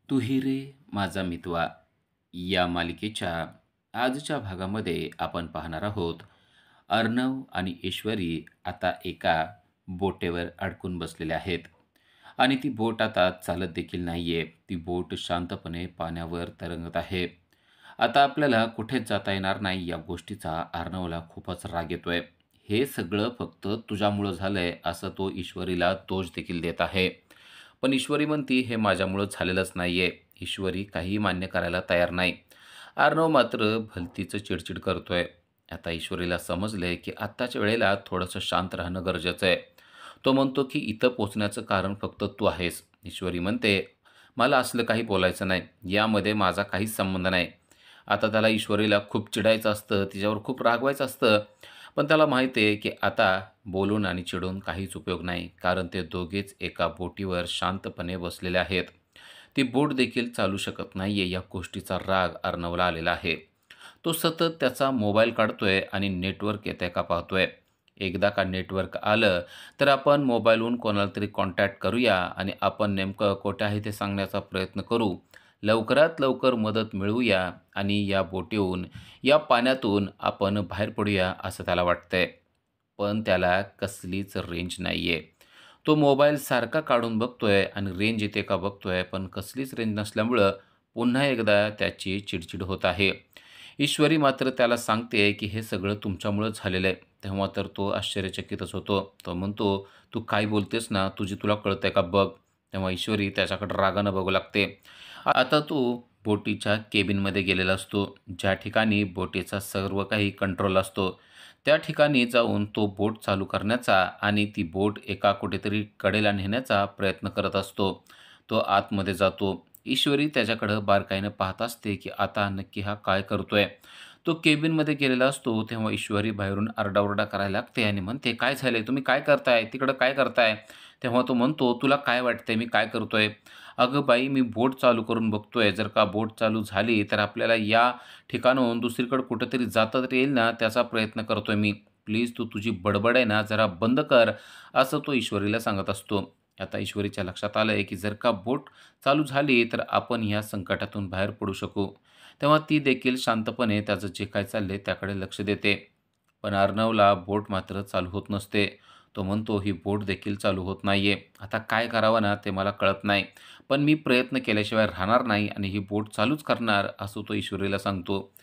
तू ही रे माझा मितवा या मालिकेच्या आजच्या भागामध्ये आपण पाहणार आहोत. अर्णव आणि ईश्वरी आता एका बोटेवर अडकून बसलेले आहेत आणि ती बोट आता चालत देखील नाहीये. ती बोट शांतपणे पाण्यावर तरंगत आहे. आता आपल्याला कुठेच जाता येणार नाही या गोष्टीचा अर्णवला खूपच राग येतोय. हे सगळं फक्त तुझ्यामुळं झालंय असं तो ईश्वरीला दोष देखील देत आहे. पण ईश्वरी म्हणती हे माझ्यामुळं झालेलंच नाहीये. ईश्वरी काहीही मान्य करायला तयार नाही. अर्णव मात्र भलतीच चिडचिड करतोय. आता ईश्वरीला समजलंय की आत्ताच्या वेळेला थोडंसं शांत राहणं गरजेचं आहे. तो म्हणतो की इथं पोचण्याचं कारण फक्त तू आहेस. ईश्वरी म्हणते, मला असलं काही बोलायचं नाही. यामध्ये माझा काहीच संबंध नाही. आता त्याला ईश्वरीला खूप चिडायचं असतं, तिच्यावर खूप रागवायचं असतं. पण त्याला माहिती आहे की आता बोलून आणि चिडून काहीच उपयोग नाही. कारण ते दोघेच एका बोटीवर शांतपणे बसलेले आहेत. ती बोट देखील चालू शकत नाहीये या गोष्टीचा राग अर्णवला आलेला आहे. तो सतत त्याचा मोबाईल काढतोय आणि नेटवर्क येतंय का पाहतोय. एकदा का नेटवर्क आलं तर आपण मोबाईलहून कोणाला तरी कॉन्टॅक्ट करूया आणि आपण नेमकं कुठे आहे ते सांगण्याचा प्रयत्न करू. लवकरात लवकर मदत मिळवूया आणि या बोटीहून, या पाण्यातून आपण बाहेर पडूया असं त्याला वाटतंय. पण त्याला कसलीच रेंज नाहीये. तो मोबाईल सारखा काढून बघतोय आणि रेंज येते का बघतोय, पण कसलीच रेंज नसल्यामुळं पुन्हा एकदा त्याची चिडचिड होत आहे. ईश्वरी मात्र त्याला सांगते की हे सगळं तुमच्यामुळं झालेलं आहे. तेव्हा तर तो आश्चर्यचकितच होतो. तो म्हणतो, "तू काय बोलतेस ना? तुला कळतंय का बघ." तेव्हा ईश्वरी त्याच्याकडे रागानं बघू लागते. आता तो बोटीच्या केबिनमध्ये गेलेला असतो. ज्या ठिकाणी बोटीचा सर्व काही कंट्रोल असतो. त्या ठिकाणी जाऊन तो बोट चालू करण्याचा आणि ती बोट एका कुठेतरी कडेला नेण्याचा प्रयत्न करत असतो. तो आतमध्ये जातो. ईश्वरी त्याच्याकडं बारकाईनं पाहत असते की आता नक्की हा काय करतोय. तो केबिनमध्ये गेलेला असतो तेव्हा ईश्वरी बाहेरून आरडाओरडा करायला लागते आणि म्हणते, "काय झालंय? तुम्ही काय करताय? तिकडं काय करताय?" तेव्हा तो म्हणतो, "तुला काय वाटतंय मी काय करतोय?" "अगं बाई, मी बोट चालू करून बघतोय. जर का बोट चालू झाली तर आपल्याला या ठिकाणाहून दुसरीकडे कुठेतरी जाता तर येईल ना, त्याचा प्रयत्न करतोय मी. प्लीज तू तुझी बडबड आहे ना जरा बंद कर." असं तो ईश्वरीला सांगत असतो. आता ईश्वरीच्या लक्षात आलंय की जर का बोट चालू झाली तर आपण ह्या संकटातून बाहेर पडू शकू. तेव्हा ती देखील शांतपणे त्याचं जे काय चाललंय त्याकडे लक्ष देते. पण अर्णवला बोट मात्र चालू होत नसते. तो म्हणतो, "ही बोट देखील चालू होत नाहीये. आता काय करावं ना ते मला कळत नाही. पण मी प्रयत्न केल्याशिवाय राहणार नाही आणि ही बोट चालूच करणार." असं तो ईश्वरीला सांगतो.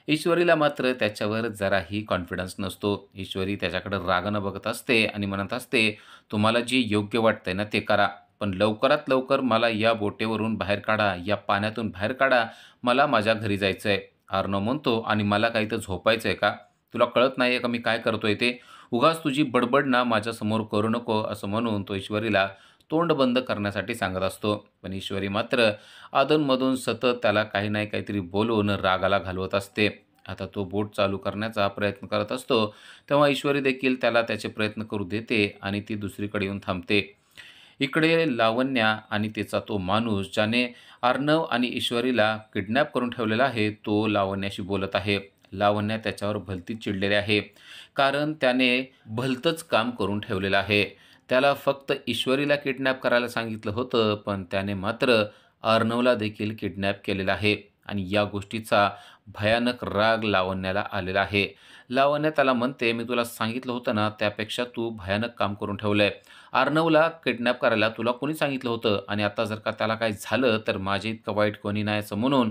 ईश्वरीला मात्र त्याच्यावर जराही कॉन्फिडन्स नसतो. ईश्वरी त्याच्याकडे रागानं बघत असते आणि म्हणत असते, "तुम्हाला जे योग्य वाटतंय ना ते करा. पण लवकरात लवकर मला या बोटीवरून बाहेर काढा, या पाण्यातून बाहेर काढा. मला माझ्या घरी जायचंय." अर्णव म्हणतो, "आणि मला काय इथं झोपायचंय का? तुला कळत नाहीये का मी काय करतोय ते? उगाच तुझी बडबड ना माझ्यासमोर करू नको." असं म्हणून तो ईश्वरीला तोंड बंद करण्यासाठी सांगत असतो. पण ईश्वरी मात्र अधूनमधून सतत त्याला काही नाही काहीतरी बोलून रागाला घालवत असते. आता तो बोट चालू करण्याचा प्रयत्न करत असतो, तेव्हा ईश्वरी देखील त्याला त्याचे प्रयत्न करू देते आणि ती दुसरीकडे येऊन थांबते. इकडे लावण्या आणि तिचा तो माणूस ज्याने अर्णव आणि ईश्वरीला किडनॅप करून ठेवलेला आहे, तो लावण्याशी बोलत आहे. लावण्या त्याच्यावर भलतीच चिडलेली आहे. कारण त्याने भलतंच काम करून ठेवलेलं आहे. त्याला फक्त ईश्वरीला किडनॅप करायला सांगितलं होतं, पण त्याने मात्र अर्णवला देखील किडनॅप केलेलं आहे आणि या गोष्टीचा भयानक राग लावण्याला आलेला आहे. लावण्या त्याला म्हणते, "मी तुला सांगितलं होतं ना, त्यापेक्षा तू भयानक काम करून ठेवलंय. अर्णवला किडनॅप करायला तुला कोणी सांगितलं होतं आणि आता जर का त्याला काही झालं, तर माझ्या इतकं वाईट कोणी नाही." असं म्हणून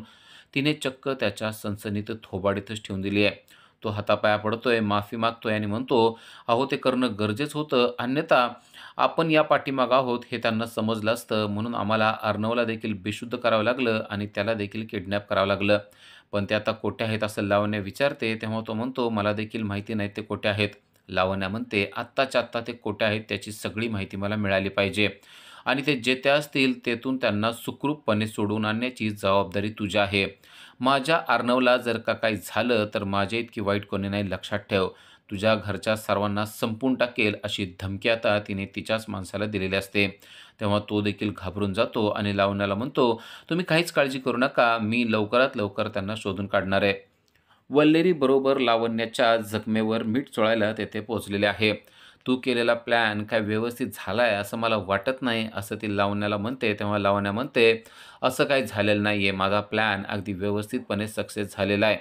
तिने चक्क त्याच्या सनसनीत थोबाडीतच ठेवून दिली आहे. तो हातापाया पडतोय, माफी मागतोय आणि म्हणतो, "अहो, ते करणं गरजेचं होतं. अन्यथा आपण या पाठीमागे आहोत हे त्यांना समजलं असतं. म्हणून आम्हाला अर्णवला देखील बेशुद्ध करावं लागलं आणि त्याला देखील किडनॅप करावं लागलं. पण ते आता कोठे आहेत?" असं लावण्या विचारते. तेव्हा तो म्हणतो, "मला देखील माहिती नाही ते कोठे आहेत." लावण्या म्हणते, "आत्ताच्या आत्ता ते कोठे आहेत त्याची सगळी माहिती मला मिळाली पाहिजे आणि ते जेथे असतील तेथून त्यांना सुखरूपपणे सोडवून आणण्याची जबाबदारी तुझी आहे. माझ्या अर्णवला जर का काही झालं तर माझ्या इतकी वाईट कोणी नाही, लक्षात ठेव. तुझ्या घरच्या सर्वांना संपवून टाकेल." अशी धमकी आता तिने तिच्याच माणसाला दिलेली असते. तेव्हा तो देखील घाबरून जातो आणि लावण्याला म्हणतो, "तुम्ही काहीच काळजी करू नका. मी लवकरात लवकर त्यांना शोधून काढणार आहे." वल्लेरी बरोबर लावण्याच्या जखमेवर मीठ चोळायला तेथे पोहोचलेले आहे. तू केलेला प्लॅन काय व्यवस्थित झाला आहे असं मला वाटत नाही, असं ती लावण्याला म्हणते. तेव्हा लावण्या म्हणते, "असं काही झालेलं नाही आहे. माझा प्लॅन अगदी व्यवस्थितपणे सक्सेस झालेला आहे.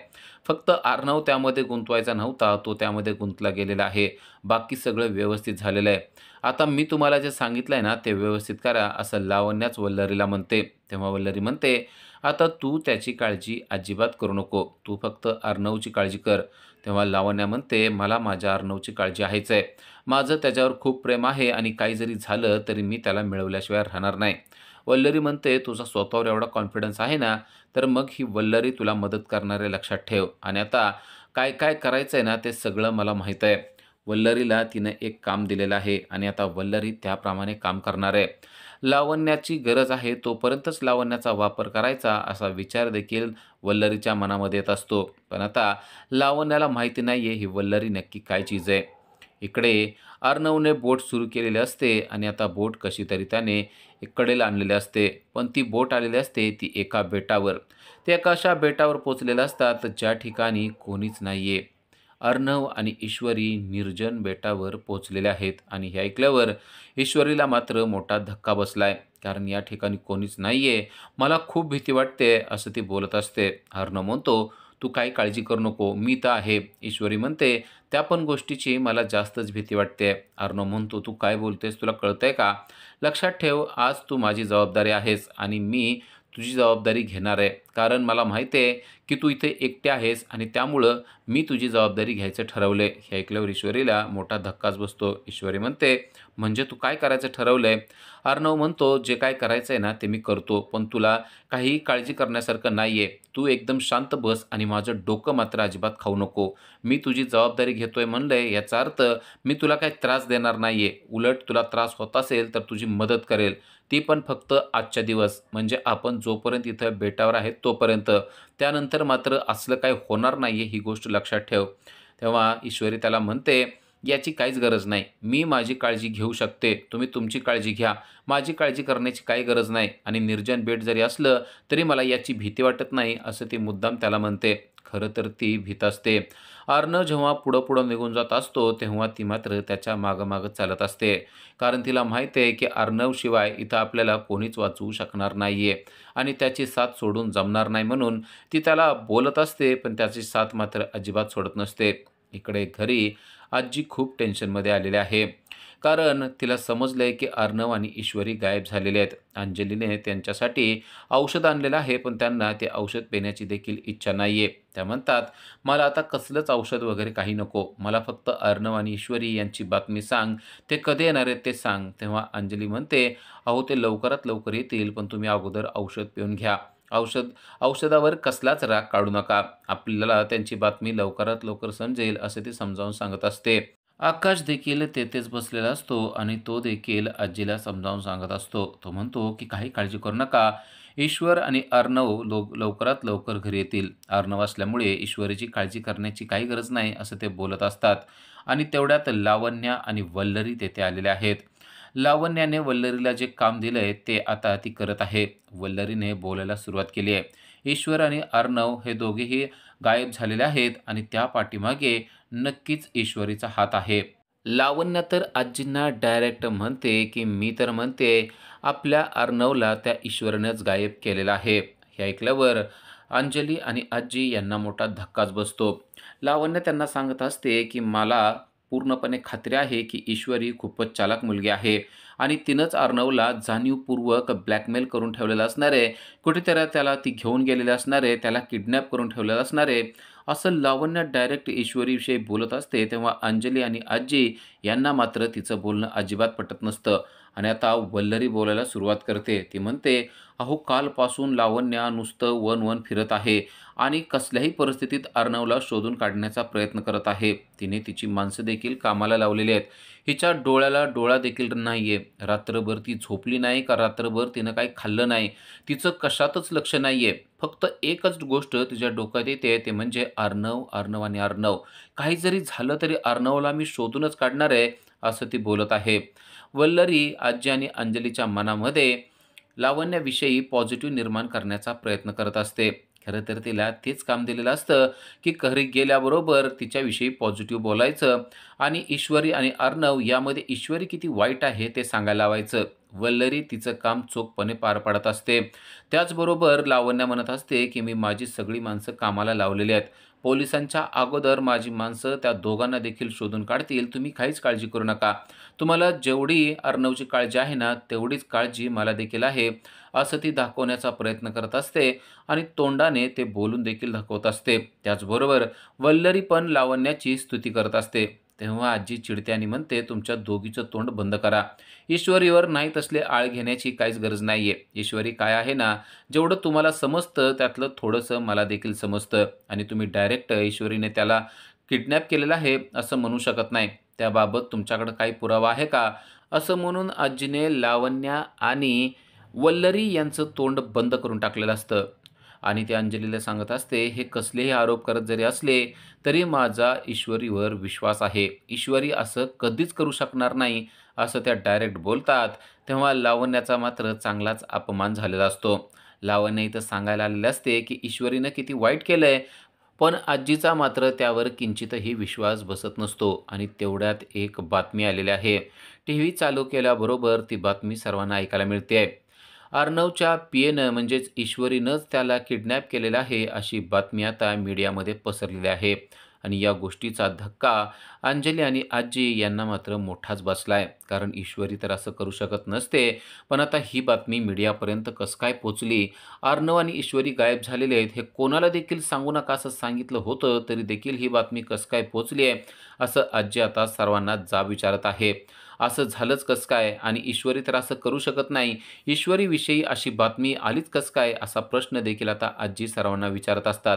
फक्त अर्णव त्यामध्ये गुंतवायचा नव्हता, तो त्यामध्ये गुंतला गेलेला आहे. बाकी सगळं व्यवस्थित झालेलं आहे. आता मी तुम्हाला जे सांगितलं आहे ना, ते व्यवस्थित करा," असं लावण्याच वल्लरीला म्हणते. तेव्हा वल्लरी म्हणते, "आता तू त्याची काळजी अजिबात करू नको. तू फक्त अर्णवची काळजी कर." तेव्हा लावण्या म्हणते, "मला माझ्या अर्णवची काळजी आहेच आहे. माझं त्याच्यावर खूप प्रेम आहे आणि काही जरी झालं तरी मी त्याला मिळवल्याशिवाय राहणार नाही." वल्लरी म्हणते, "तुझा स्वतःवर एवढा कॉन्फिडन्स आहे ना, तर मग ही वल्लरी तुला मदत करणार आहे लक्षात ठेव. आणि आता काय-काय करायचं आहे ना, ते सगळं मला माहीत आहे." वल्लरीला तिनं एक काम दिलेलं आहे आणि आता वल्लरी त्याप्रमाणे काम करणार आहे. लावण्याची गरज आहे तोपर्यंतच लावण्याचा वापर करायचा असा विचार देखील वल्लरीच्या मनामध्ये येत असतो. पण आता लावण्याला माहिती नाहीये ही वल्लरी नक्की काय चीज आहे. इकडे अर्णवने बोट सुरू केलेली असते आणि आता बोट कशीतरी त्याने कडेला आणलेली असते. पण ती बोट आलेली असते ती एका बेटावर. ते एका अशा बेटावर पोहोचलेले असतात ज्या ठिकाणी कोणीच नाहीये. अर्णव आणि ईश्वरी निर्जन बेटावर पोहोचलेले आहेत आणि हे ऐकल्यावर ईश्वरीला मात्र मोठा धक्का बसलाय. कारण या ठिकाणी कोणीच नाहीये. मला खूप भीती वाटते असं ती बोलत असते. अर्णव म्हणतो, "तू काही काळजी करू नको. मी तर आहे." ईश्वरी म्हणते, "त्या पण गोष्टीची मला जास्तच भीती वाटते." अर्णव म्हणतो, "तू काय बोलतेस? तुला कळतंय का? लक्षात ठेव, आज तू माझी जबाबदारी आहेस आणि मी तुझी जबाबदारी घेणार आहे. कारण मला माहिती आहे की तू इथे एकटी आहेस आणि त्यामुळं मी तुझी जबाबदारी घ्यायचं ठरवलंय." हे ऐकल्यावर ईश्वरीला मोठा धक्काच बसतो. ईश्वरी म्हणते, "म्हणजे तू काय करायचं ठरवलंय?" अर्णव म्हणतो, "जे काय करायचंय ना ते मी करतो. पण तुला काहीही काळजी करण्यासारखं नाहीये. तू एकदम शांत बस आणि माझं डोकं मात्र अजिबात खाऊ नको. मी तुझी जबाबदारी घेतोय म्हणलंय याचा अर्थ मी तुला काही त्रास देणार नाहीये. उलट तुला त्रास होत असेल तर तुझी मदत करेल. ती पण फक्त आजच्या दिवस, म्हणजे आपण जोपर्यंत इथं बेटावर आहेत तोपर्यंत. त्यानंतर मात्र असलं काही होणार नाहीये ही गोष्ट लक्षात ठेव." तेव्हा ईश्वरी त्याला म्हणते, "याची काहीच गरज नाही. मी माझी काळजी घेऊ शकते. तुम्ही तुमची काळजी घ्या. माझी काळजी करण्याची काही गरज नाही आणि निर्जन बेट जरी असलं तरी मला याची भीती वाटत नाही," असं ती मुद्दाम त्याला म्हणते. खरं तर ती भीत असते. अर्णव जेव्हा पुढं-पुढं निघून जात असतो तेव्हा ती मात्र त्याच्या मागं-मागं चालत असते. कारण तिला माहिती आहे की अर्णवशिवाय इथं आपल्याला कोणीच वाचवू शकणार नाहीये आणि त्याची साथ सोडून जमणार नाही म्हणून ती त्याला बोलत असते, पण त्याची साथ मात्र अजिबात सोडत नसते. इकडे घरी आजी खूप टेन्शनमध्ये आलेली आहे. कारण तिला समजलंय की अर्णव आणि ईश्वरी गायब झालेले आहेत. अंजलीने त्यांच्यासाठी औषध आणलेलं आहे, पण त्यांना ते औषध पिण्याची देखील इच्छा नाहीये. त्या म्हणतात, "मला आता कसलंच औषध वगैरे काही नको. मला फक्त अर्णव आणि ईश्वरी यांची बातमी सांग. ते कधी येणार आहेत ते सांग." तेव्हा अंजली म्हणते, "अहो ते लवकरात लवकर येतील, पण तुम्ही अगोदर औषध पिऊन घ्या. औषधावर कसलाच राग काढू नका. आपल्याला त्यांची बातमी लवकरात लवकर समजेल," असं ती समजावून सांगत असते. आकाश देखील तेथेच बसलेला असतो आणि तो देखील आजीला समजावून सांगत असतो. तो म्हणतो, की "काही काळजी करू नका. ईश्वर आणि अर्णव लवकरात लवकर घरी येतील. अर्णव असल्यामुळे ईश्वरीची काळजी करण्याची काही गरज नाही," असं ते बोलत असतात. आणि तेवढ्यात लावण्या आणि वल्लरी तेथे आलेल्या आहेत. लावण्याने वल्लरीला जे काम दिलंय ते आता ती करत आहे. वल्लरीने बोलायला सुरुवात केली आहे. ईश्वर आणि अर्णव हे दोघेही गायब झालेले आहेत आणि त्या पाठीमागे नक्कीच ईश्वरीचा हात आहे. लावण्य तर आजींना डायरेक्ट म्हणते, की "मी तर म्हणते आपल्या अर्णवला त्या ईश्वरनेच गायब केलेला आहे." हे ऐकल्यावर अंजली आणि आजी यांना मोठा धक्काच बसतो. लावण्य त्यांना सांगत असते, की "मला पूर्णपणे खात्री आहे, की ईश्वरी खूपच चालाक मुलगी आहे आणि तिनंच अर्णवला जाणीवपूर्वक ब्लॅकमेल करून ठेवलेलं असणार आहे. कुठेतरी त्याला ती घेऊन गेलेली असणार आहे, त्याला किडनॅप करून ठेवलेलं असणार आहे." असं लावण्य डायरेक्ट ईश्वरीविषयी बोलत असते. तेव्हा अंजली आणि आजी यांना मात्र तिचं बोलणं अजिबात पटत नसतं आणि आता वल्लरी बोलायला सुरुवात करते. ती म्हणते, "अहो कालपासून लावण्या नुसतं वन-वन फिरत आहे आणि कसल्याही परिस्थितीत अर्णवला शोधून काढण्याचा प्रयत्न करत आहे. तिने तिची माणसं देखील कामाला लावलेली आहेत. हिच्या डोळ्याला डोळा देखील नाहीये. रात्रभर ती झोपली नाही का रात्रभर तिनं काही खाल्लं नाही. तिचं कशातच लक्ष नाहीये. फक्त एकच गोष्ट तिच्या डोक्यात येते ते म्हणजे अर्णव, अर्णव आणि अर्णव. काही जरी झालं तरी अर्णवला मी शोधूनच काढणार आहे," असं ती बोलत आहे. वल्लरी, आजी आणि अंजलीच्या मनामध्ये लावण्याविषयी पॉझिटिव्ह निर्माण करण्याचा प्रयत्न करत असते. खरं तर तिला तेच काम दिलेलं असतं, की घरी गेल्याबरोबर तिच्याविषयी पॉझिटिव्ह बोलायचं आणि ईश्वरी आणि अर्णव यामध्ये ईश्वरी किती वाईट आहे ते सांगायला लावायचं. वल्लरी तिचं काम चोखपणे पार पाडत असते. त्याचबरोबर लावण्या म्हणत असते, की मी माझी सगळी माणसं कामाला लावलेली आहेत. पोलिसांच्या अगोदर माझी माणसं त्या दोघांना देखील शोधून काढतील. तुम्ही काहीच काळजी करू नका. तुम्हाला जेवढी अर्णवची काळजी आहे ना, तेवढीच काळजी मला देखील आहे, असं ती दाखवण्याचा प्रयत्न करत असते आणि तोंडाने ते बोलून देखील दाखवत असते. त्याचबरोबर वल्लरी पण लावण्याची स्तुती करत असते. तेव्हा आजी चिडते आणि म्हणते, "तुमच्या दोघीचं तोंड बंद करा. ईश्वरीवर नाही तसले आळ घेण्याची काहीच गरज नाहीये. ईश्वरी काय आहे ना, जेवढं तुम्हाला समजतं त्यातलं थोडंसं मला देखील समजतं आणि तुम्ही डायरेक्ट ईश्वरीने त्याला किडनॅप केलेलं आहे असं म्हणू शकत नाही. त्याबाबत तुमच्याकडे काही पुरावा आहे का?" असं म्हणून आजीने लावण्या आणि वल्लरी यांचं तोंड बंद करून टाकलेलं असतं आणि ते अंजलीला सांगत असते, "हे कसलेही आरोप करत जरी असले, तरी माझा ईश्वरीवर विश्वास आहे. ईश्वरी असं कधीच करू शकणार नाही." असं त्या डायरेक्ट बोलतात. तेव्हा लावण्याचा मात्र चांगलाच अपमान झालेला असतो. लावण्य इथं सांगायला आलेले असते, की ईश्वरीनं किती वाईट केलंय, पण आजीचा मात्र त्यावर किंचितही विश्वास बसत नसतो आणि तेवढ्यात एक बातमी आलेली आहे. टीव्ही चालू केल्याबरोबर ती बातमी सर्वांना ऐकायला मिळते. अर्णवच्या पीएनं म्हणजेच ईश्वरीनंच त्याला किडनॅप केलेलं आहे, अशी बातमी आता मीडियामध्ये पसरलेली आहे. आणि या गोष्टीचा धक्का अंजली आणि आजी यांना मात्र मोठाच बसलाय. कारण ईश्वरी तर असं करू शकत नसते. पण आता ही बातमी मीडियापर्यंत कसं काय पोहोचली? अर्णव आणि ईश्वरी गायब झालेले आहेत, हे कोणाला देखील सांगू नका असं सांगितलं होतं, तरी देखील ही बातमी कसं काय पोहोचली आहे? असं आजी आता सर्वांना जाब विचारत आहे. असं झालंच कसं काय? आणि ईश्वरी तर असं करू शकत नाही. ईश्वरीविषयी अशी बातमी आलीच कसं काय? असा प्रश्न देखील आता आजी सर्वांना विचारत असतात.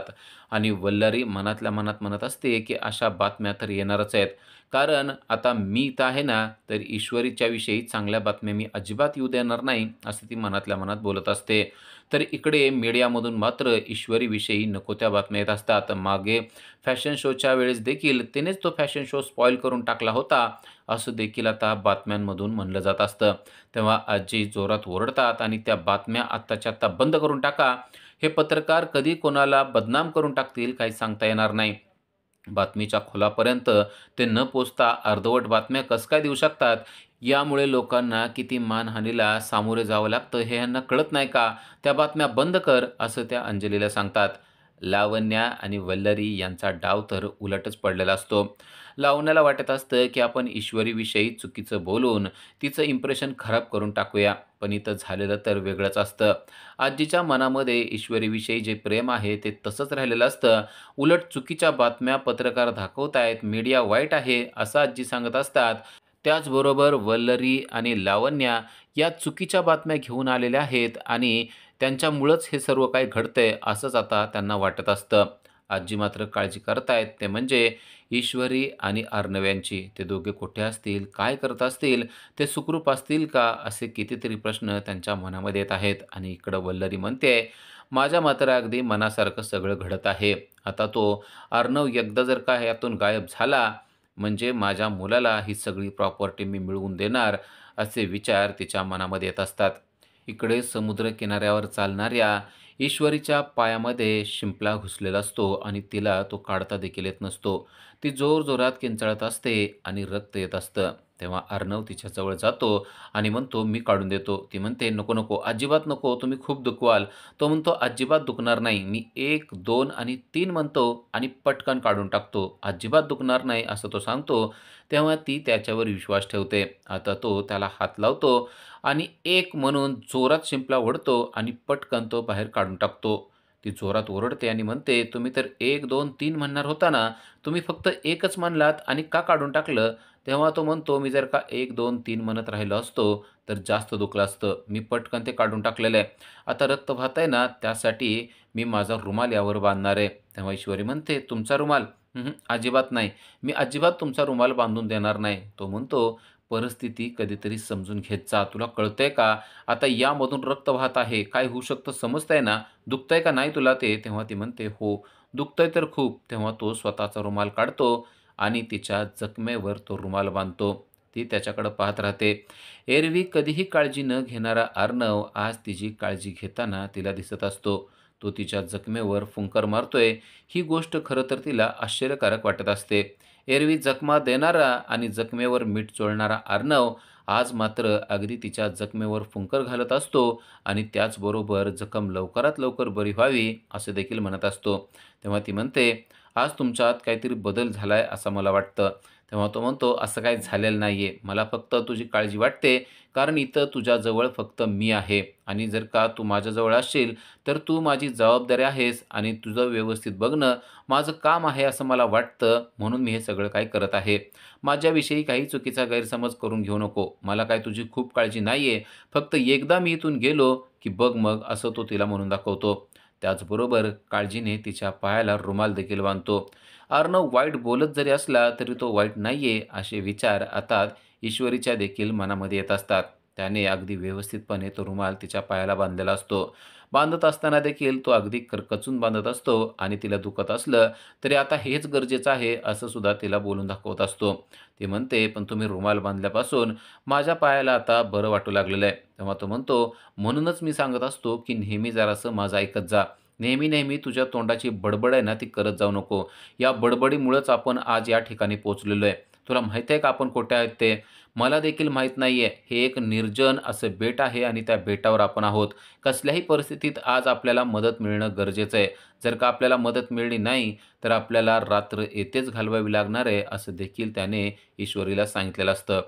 आणि वल्लरी मनातल्या मनात म्हणत असते, की अशा बातम्या तर येणारच आहेत. कारण आता मी इथं आहे ना, तर ईश्वरीच्या विषयी चांगल्या बातम्या मी अजिबात येऊ देणार नाही, असं ती मनातल्या मनात बोलत असते. तर इकडे मीडियामधून मात्र ईश्वरीविषयी नको त्या बातम्या येत असतात. मागे फॅशन शोच्या वेळेस देखील तिनेच तो फॅशन शो स्पॉईल करून टाकला होता, असं देखील आता बातम्यांमधून म्हणलं जात असतं. तेव्हा आजी जोरात ओरडतात आणि त्या बातम्या आत्ताच्या आत्ता बंद करून टाका. हे पत्रकार कधी कोणाला बदनाम करून टाकतील काही सांगता येणार नाही. बातमीच्या खोलापर्यंत ते न पोहोचता अर्धवट बातम्या कसं काय देऊ शकतात? यामुळे लोकांना किती मानहानीला सामोरे जावं लागतं हे ह्यांना कळत नाही का? त्या बातम्या बंद कर, असं त्या अंजलीला सांगतात. लावण्या आणि वल्लरी यांचा डाव तर उलटच पडलेला असतो. लावण्याला वाटत असतं, की आपण ईश्वरीविषयी चुकीचं बोलून तिचं इम्प्रेशन खराब करून टाकूया. पण इथं झालेलं तर वेगळंच असतं. आजीच्या मनामध्ये ईश्वरीविषयी जे प्रेम आहे ते तसंच राहिलेलं असतं. उलट चुकीच्या बातम्या पत्रकार दाखवतायत, मीडिया वाईट आहे, असं आजी सांगत असतात. त्याचबरोबर वल्लरी आणि लावण्या या चुकीच्या बातम्या घेऊन आलेल्या आहेत आणि त्यांच्यामुळंच हे सर्व काही घडतंय, असंच आता त्यांना वाटत असतं. आजी मात्र काळजी करतायत ते म्हणजे ईश्वरी आणि अर्णव यांची. ते दोघे कुठे असतील? काय करत असतील? ते सुखरूप असतील का? असे कितीतरी प्रश्न त्यांच्या मनामध्ये येत आहेत आणि इकडं वल्लरी म्हणते, "माझ्या मात्र अगदी मनासारखं सगळं घडत आहे. आता तो अर्णव एकदा जर का यातून गायब झाला, म्हणजे माझ्या मुलाला ही सगळी प्रॉपर्टी मी मिळवून देणार." असे विचार तिच्या मनामध्ये येत असतात. इकडे समुद्र किनाऱ्यावर चालणाऱ्या ईश्वरीच्या पायामध्ये शिंपला घुसलेला असतो आणि तिला तो काढता देखील येत नसतो. ती जोरजोरात किंचाळत असते आणि रक्त येत असतं. तेव्हा अर्णव तिच्याजवळ जातो आणि म्हणतो, "मी काढून देतो." ती म्हणते, "नको, नको, अजिबात नको. तुम्ही खूप दुखवाल." तो म्हणतो, "अजिबात दुखणार नाही. मी 1, 2 आणि 3 म्हणतो आणि पटकन काढून टाकतो. अजिबात दुखणार नाही." असं तो सांगतो. तेव्हा ती त्याच्यावर विश्वास ठेवते. आता तो त्याला हात लावतो आणि 1 म्हणून जोरात शिंपला ओढतो आणि पटकन तो बाहेर काढून टाकतो. ती जोरात ओरडते आणि म्हणते, "तुम्ही तर 1, 2, 3 म्हणणार होता ना? तुम्ही फक्त 1च म्हणलात आणि का काढून टाकलं?" तेव्हा तो म्हणतो, "मी जर का 1, 2, 3 म्हणत राहिलो असतो, तर जास्त दुखलं असतं. मी पटकन ते काढून टाकलेलं आहे. आता रक्त वाहतंय ना, त्यासाठी मी माझा रुमाल यावर बांधणार आहे." तेव्हा ईश्वरी म्हणते, "तुमचा रुमाल? अजिबात नाही. मी अजिबात तुमचा रुमाल बांधून देणार नाही." तो म्हणतो, "परिस्थिती कधीतरी समजून घेत जा. तुला कळतंय का? आता यामधून रक्त वाहत आहे. काय होऊ शकतं समजतंय ना? दुखतंय का नाही तुला ते?" तेव्हा ती म्हणते, "हो, दुखतंय तर खूप." तेव्हा तो स्वतःचा रुमाल काढतो आणि तिच्या जखमेवर तो रुमाल बांधतो. ती त्याच्याकडे पाहत राहते. एरवी कधीही काळजी न घेणारा अर्णव आज तिची काळजी घेताना तिला दिसत असतो. तो तिच्या जखमेवर फुंकर मारतोय ही गोष्ट खरं तर तिला आश्चर्यकारक वाटत असते. एरवी जखमा देणारा आणि जखमेवर मीठ चोळणारा अर्णव आज मात्र अगदी तिच्या जखमेवर फुंकर घालत असतो आणि त्याचबरोबर जखम लवकरात लवकर बरी व्हावी असं देखील म्हणत असतो. तेव्हा ती म्हणते, "आज तुमच्यात काहीतरी बदल झालाय असं मला वाटतं." तेव्हा तो म्हणतो, "असं काही झालेलं नाहीये. मला फक्त तुझी काळजी वाटते, कारण इथं तुझ्याजवळ फक्त मी आहे आणि जर का तू माझ्याजवळ असशील, तर तू माझी जबाबदारी आहेस आणि तुझं व्यवस्थित बघणं माझं काम आहे असं मला वाटतं, म्हणून मी हे सगळं काही करत आहे. माझ्याविषयी काही चुकीचा गैरसमज करून घेऊ नको. मला काय तुझी खूप काळजी नाहीये. फक्त एकदा मी इथून गेलो, की बघ मग," असं तो तिला म्हणून दाखवतो. त्याचबरोबर काळजीने तिच्या पायाला रुमाल देखील बांधतो. अर्णव वाईट बोलत जरी असला, तरी तो वाईट नाहीये असे विचार आता ईश्वरीच्या देखील मनामध्ये येत असतात. त्याने अगदी व्यवस्थितपणे तो रुमाल तिच्या पायाला बांधलेला असतो. बांधत असताना देखील तो अगदी करकचून बांधत असतो आणि तिला दुखत असलं तरी आता हेच गरजेचं आहे असं सुद्धा तिला बोलून दाखवत असतो. ती म्हणते, "पण तुम्ही रुमाल बांधल्यापासून माझ्या पायाला आता बरं वाटू लागलेलं आहे." तेव्हा तो म्हणतो, "म्हणूनच मी सांगत असतो की नेहमी जरासं माझं ऐकत जा. नेहमी तुझ्या तोंडाची बडबड आहे ना ती करत जाऊ नको. या बडबडीमुळेच आपण आज या ठिकाणी पोहोचलेलो आहे. तुला माहीत आहे का आपण कुठे आहेत ते? मला देखील माहीत नाहीये. हे एक निर्जन असं बेट आहे आणि त्या बेटावर आपण आहोत. कसल्याही परिस्थितीत आज आपल्याला मदत मिळणं गरजेचं आहे. जर का आपल्याला मदत मिळाली नाही, तर आपल्याला रात्र येथेच घालवावी लागणार आहे, असं देखील त्याने ईश्वरीला सांगितलेलं असतं.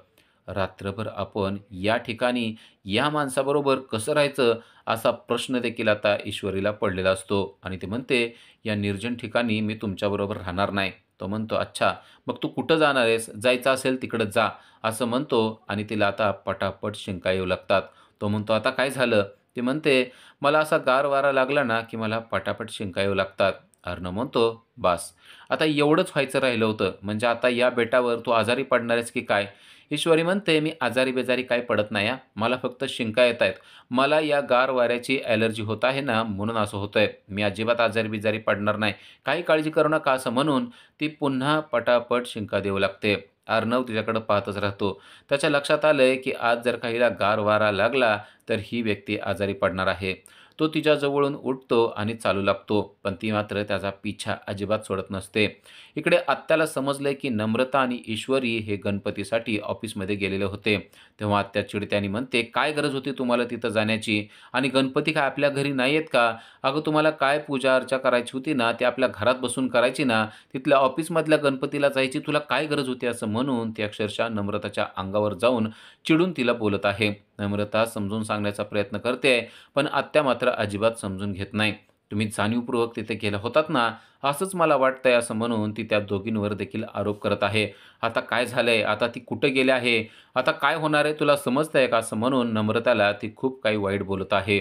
रात्रभर आपण या ठिकाणी या माणसाबरोबर कसं राहायचं, असा प्रश्न देखील आता ईश्वरीला पडलेला असतो आणि ती म्हणते, "या निर्जन ठिकाणी मी तुमच्याबरोबर राहणार नाही." तो म्हणतो, "अच्छा, मग तू कुठं जाणार आहेस? जायचं असेल तिकडं जा." असं म्हणतो आणि तिला आता पटापट शिंका येऊ लागतात. तो म्हणतो, "आता काय झालं?" ती म्हणते, "मला असा गार वारा लागला ना, की मला पटापट शिंका येऊ लागतात." अर्णव म्हणतो, "बास, आता एवढंच व्हायचं राहिलं होतं. म्हणजे आता या बेटावर तू आजारी पडणार आहेस की काय?" ईश्वरी म्हणते, "मी आजारी-बेजारी काही पडत नाही हां. मला फक्त शिंका येतायत. मला या गार वाऱ्याची ॲलर्जी होत आहे ना, म्हणून असं होतंय. मी अजिबात आजारी-बिजारी पडणार नाही. काही काळजी करू नका." असं म्हणून ती पुन्हा पटापट शिंका देऊ लागते. अर्णव तिच्याकडे पाहतच राहतो. त्याच्या लक्षात आलंय, की आज जर का हिला गार वारा लागला, तर ही व्यक्ती आजारी पडणार आहे. तो तिच्याजवळून उठतो आणि चालू लागतो, पण ती मात्र त्याचा पिछा अजिबात सोडत नसते. इकडे आत्याला समजलंय, की नम्रता आणि ईश्वरी हे गणपतीसाठी ऑफिसमध्ये गेलेले होते. तेव्हा आत्या चिडत्याने म्हणते, "काय गरज होती तुम्हाला तिथं जाण्याची? आणि गणपती काय आपल्या घरी नाही आहेत का? अगं तुम्हाला काय पूजा अर्चा करायची होती ना, ती आपल्या घरात बसून करायची ना. तिथल्या ऑफिसमधल्या गणपतीला जायची तुला काय गरज होती?" असं म्हणून ती अक्षरशः नम्रताच्या अंगावर जाऊन चिडून तिला बोलत आहे. नम्रता समजून सांगण्याचा प्रयत्न करते, पण आत्या मात्र अजिबात समजून घेत नाही. "तुम्ही जाणीवपूर्वक तिथे गेला होतात ना, असंच मला वाटतंय," असं म्हणून ती त्या दोघींवर देखील आरोप करत आहे. "आता काय झालंय? आता ती कुठे गेली आहे? आता काय होणार आहे तुला समजतंय का?" असं म्हणून नम्रताला ती खूप काही वाईट बोलत आहे.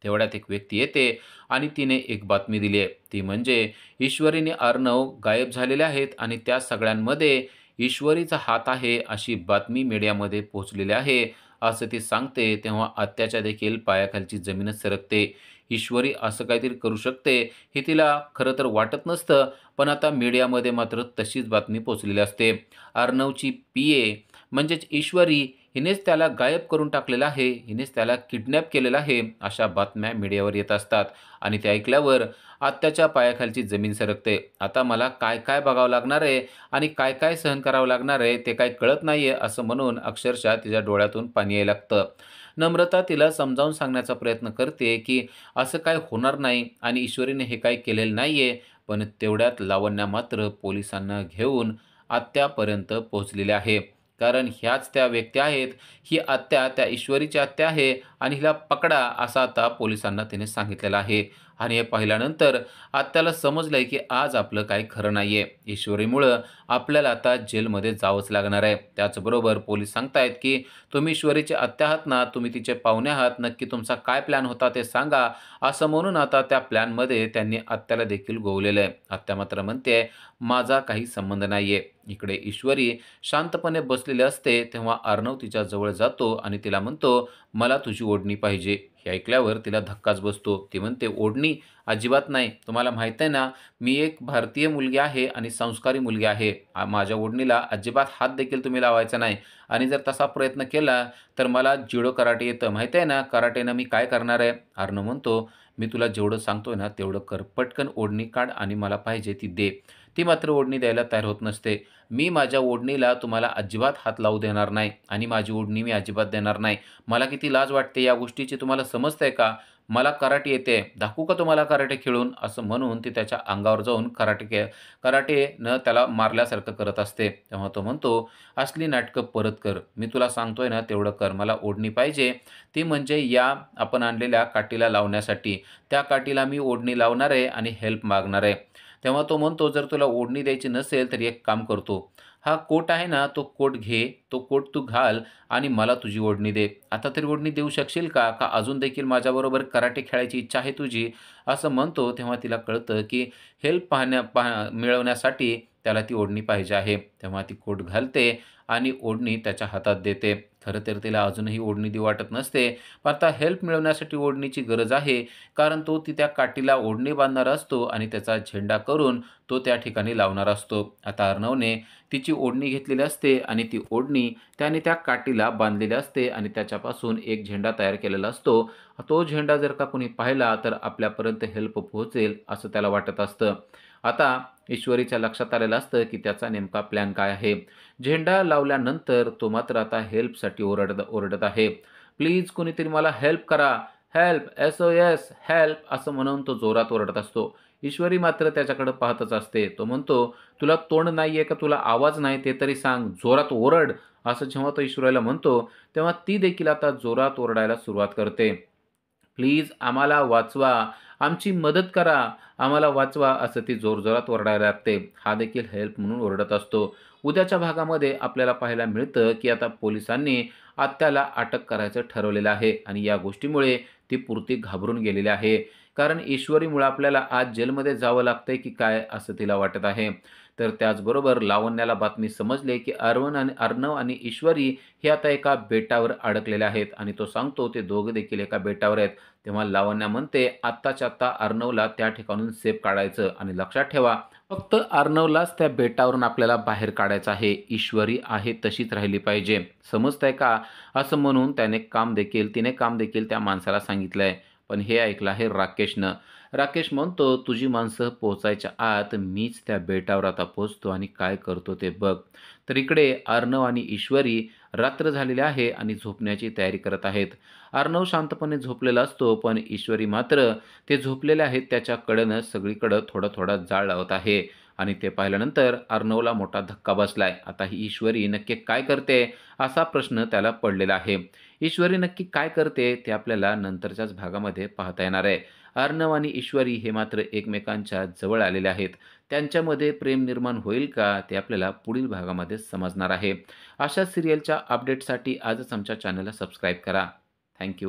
तेवढ्यात एक व्यक्ती येते आणि तिने एक बातमी दिली आहे. ती म्हणजे ईश्वरीने अर्णव गायब झालेले आहेत आणि त्या सगळ्यांमध्ये ईश्वरीचा हात आहे अशी बातमी मीडियामध्ये पोहोचलेली आहे, असं ती सांगते. तेव्हा आत्याच्या देखील पायाखालची जमीनच सरकते. ईश्वरी असं काहीतरी करू शकते हे तिला खरं तर वाटत नसतं, पण आता मीडियामध्ये मात्र तशीच बातमी पोहोचलेली असते. अर्णवची पी-ए म्हणजेच ईश्वरी हिनेच त्याला गायब करून टाकलेलं आहे, हिनेच त्याला किडनॅप केलेलं आहे, अशा बातम्या मीडियावर येत असतात आणि ते ऐकल्यावर आत्याच्या पायाखालची जमीन सरकते. आता मला काय-काय बघावं लागणार आहे आणि काय-काय सहन करावं लागणार आहे ते काही कळत नाहीये, असं म्हणून अक्षरशः तिच्या डोळ्यातून पाणी यायला लागतं. नम्रता तिला समजावून सांगण्याचा प्रयत्न करते, की असं काही होणार नाही आणि ईश्वरीने हे काही केलेलं नाहीये. पण तेवढ्यात लावण्या मात्र पोलिसांना घेऊन आत्यापर्यंत पोहोचलेली आहे. कारण ह्याच त्या व्यक्ती आहेत. ही आत्या त्या ईश्वरीची आत्या आहे आणि हिला पकडा असं आता पोलिसांना तिने सांगितलेलं आहे. आणि हे पाहिल्यानंतर आत्याला समजलंय, की आज आपलं काही खरं नाहीये. ईश्वरीमुळं आपल्याला आता जेलमध्ये जावंच लागणार आहे. त्याचबरोबर पोलीस सांगतायत, की "तुम्ही ईश्वरीचे आत्या आहात ना, तुम्ही तिचे पाहुणे आहात. नक्की तुमचा काय प्लॅन होता ते सांगा." असं म्हणून आता त्या प्लॅनमध्ये त्यांनी आत्याला देखील गोवलेलं आहे. आत्या मात्र म्हणते, "माझा काही संबंध नाहीये. इकडे ईश्वरी शांतपणे बसलेली असते तेव्हा अर्णव तिच्या जवळ जातो आणि तिला म्हणतो, "मला तुझी ओढणी पाहिजे." हे ऐकल्यावर तिला धक्काच बसतो. ती म्हणते, "ओढणी? अजिबात नाही. तुम्हाला माहीत आहे ना, मी एक भारतीय मुलगी आहे आणि संस्कारी मुलगी आहे. माझ्या ओढणीला अजिबात हात देखील तुम्ही लावायचा नाही आणि जर तसा प्रयत्न केला तर मला जुडो कराटे येतं. माहीत आहे ना, कराटेनं मी काय करणार आहे?" अर्णव म्हणतो, "मी तुला जेवढं सांगतोय ना तेवढं कर. पटकन ओढणी काढ आणि मला पाहिजे ती दे." ती मात्र ओढणी द्यायला तयार होत नसते. "मी माझ्या ओढणीला तुम्हाला अजिबात हात लावू देणार नाही आणि माझी ओढणी मी अजिबात देणार नाही. मला किती लाज वाटते या गोष्टीची तुम्हाला समजतंय का? मला कराटे येते. दाखवू का तुम्हाला कराटे खेळून?" असं म्हणून ती त्याच्या अंगावर जाऊन कराटेनं त्याला मारल्यासारखं करत असते. तेव्हा तो म्हणतो, "असली नाटकं परत कर. मी तुला सांगतोय ना तेवढं कर. मला ओढणी पाहिजे. ती म्हणजे या आपण आणलेल्या काठीला लावण्यासाठी. त्या काठीला मी ओढणी लावणार आहे आणि हेल्प मागणार आहे." तेव्हा तो म्हणतो, "जर तुला ओढणी द्यायची नसेल तर एक काम करतो. हा कोट आहे ना, तो कोट घे. तो कोट तू घाल आणि मला तुझी ओढणी दे. आता तरी ओढणी देऊ शकशील का? का अजून देखील माझ्याबरोबर कराटे खेळायची इच्छा आहे तुझी?" असं म्हणतो. तेव्हा तिला कळतं, की हेल्प मिळवण्यासाठी त्याला ती ओढणी पाहिजे आहे. तेव्हा ती कोट घालते आणि ओढणी त्याच्या हातात देते. खरं तर तिला अजूनही ओढणी देऊ वाटत नसते. पण आता हेल्प मिळवण्यासाठी ओढणीची गरज आहे. कारण तो ती त्या काठीला ओढणी बांधणार असतो आणि त्याचा झेंडा करून तो त्या ठिकाणी लावणार असतो. आता अर्णवने तिची ओढणी घेतलेली असते आणि ती ओढणी त्याने त्या काठीला बांधलेली असते आणि त्याच्यापासून एक झेंडा तयार केलेला असतो. तो झेंडा जर का कोणी पाहिला तर आपल्यापर्यंत हेल्प पोहोचेल असं त्याला वाटत असतं. आता ईश्वरीच्या लक्षात आलेलं असतं की त्याचा नेमका प्लॅन काय आहे. झेंडा लावल्यानंतर तो मात्र आता हेल्पसाठी ओरडत ओरडत आहे. "प्लीज कोणीतरी मला हेल्प करा. हेल्प, SOS, हेल्प" असं म्हणून तो जोरात ओरडत असतो. ईश्वरी मात्र त्याच्याकडे पाहतच असते. तो म्हणतो, "तुला तोंड नाहीये का तुला आवाज नाही ते तरी सांग. जोरात ओरड." असं जेव्हा तो ईश्वरीला म्हणतो, तेव्हा ती देखील आता जोरात ओरडायला सुरुवात करते. "प्लीज आम्हाला वाचवा, आमची मदत करा, आम्हाला वाचवा." असं ती जोरजोरात ओरडायला लागते. हा देखील हेल्प म्हणून ओरडत असतो. उद्याच्या भागामध्ये आपल्याला पाहायला मिळतं, की आता पोलिसांनी आत्याला अटक करायचं ठरवलेलं आहे आणि या गोष्टीमुळे ती पुरती घाबरून गेलेली आहे. कारण ईश्वरीमुळे आपल्याला आज जेलमध्ये जावं लागतंय की काय असं तिला वाटत आहे. तर त्याचबरोबर लावण्याला बातमी समजली, की अर्णव आणि ईश्वरी हे आता एका बेटावर अडकलेले आहेत आणि तो सांगतो ते दोघे देखील एका बेटावर आहेत. तेव्हा लावण्या म्हणते, "आत्ताच्या आत्ता अर्णवला त्या ठिकाणून सेफ काढायचं आणि लक्षात ठेवा, फक्त अर्णवलाच त्या बेटावरून आपल्याला बाहेर काढायचं आहे. ईश्वरी आहे तशीच राहिली पाहिजे. समजतंय का?" असं म्हणून तिने काम देखील त्या माणसाला सांगितलंय. पण हे ऐकलं आहे राकेशनं. राकेश म्हणतो, "तुझी माणसं पोहोचायच्या आत मीच त्या बेटावर आता पोहोचतो आणि काय करतो ते बघ." तर इकडे अर्णव आणि ईश्वरी रात्र झालेली आहे आणि झोपण्याची तयारी करत आहेत. अर्णव शांतपणे झोपलेला असतो, पण ईश्वरी मात्र ते झोपलेले आहेत त्याच्या कडेनं सगळीकडं थोडा-थोडा जाळ लावत आहे आणि ते पाहिल्यानंतर अर्णवला मोठा धक्का बसलाय. आता ही ईश्वरी नक्की काय करते? असा प्रश्न त्याला पडलेला आहे. ईश्वरी नक्की काय करते ते आपल्याला नंतरच्याच भागामध्ये पाहता येणार आहे. अर्णव आणि ईश्वरी हे मात्र एकमेकांच्या जवळ आलेले आहेत. त्यांच्यामध्ये प्रेम निर्माण होईल का? ते आपल्याला पुढील भागामध्ये समजणार आहे. अशा सीरियलच्या अपडेटसाठी आजच आमच्या चॅनलला सबस्क्राईब करा. थँक